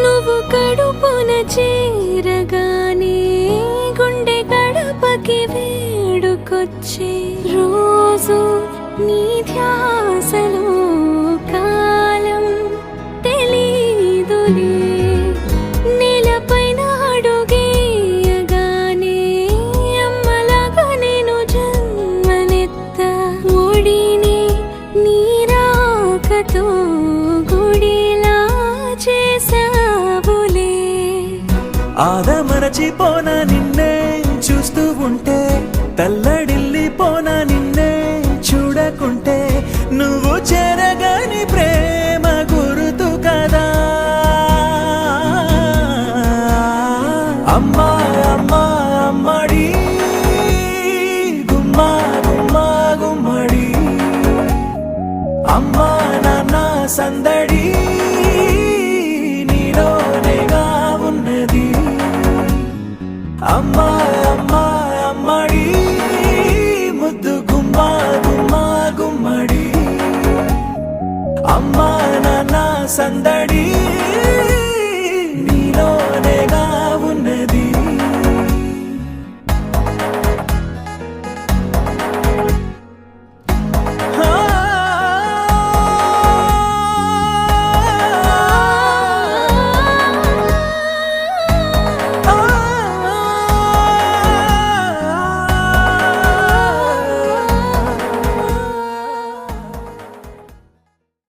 నువ్వు కడుపున చేరగానే గుండె గడపకి వేడుకొచ్చే రోజు నీ ధ్యాసలో కాలం తెలీదులే. నేలపైన అడుగేయగానే అమ్మలాగా నేను జన్మనెత్త. ఒడిని నీ రాకతో గుడిలా చేసావులే. ఆదమరచిపోనా నిన్నే చూస్తూ ఉంటే, తల్లడిల్లిపోనా నిన్నే చూడకుంటే. నువ్వు చెరగని ప్రేమ గురుతు కదా. అమ్మా అమ్మా అమ్మడి గుమ్మా గుమ్మా గుమ్మడి. అమ్మా నాన్న సందడి నీలోనేగా ఉన్నది. అమ్మా అమ్మా అమ్మడి ముద్దు గుమ్మా గుమ్మా గుమ్మడి. అమ్మా నాన్న సందడి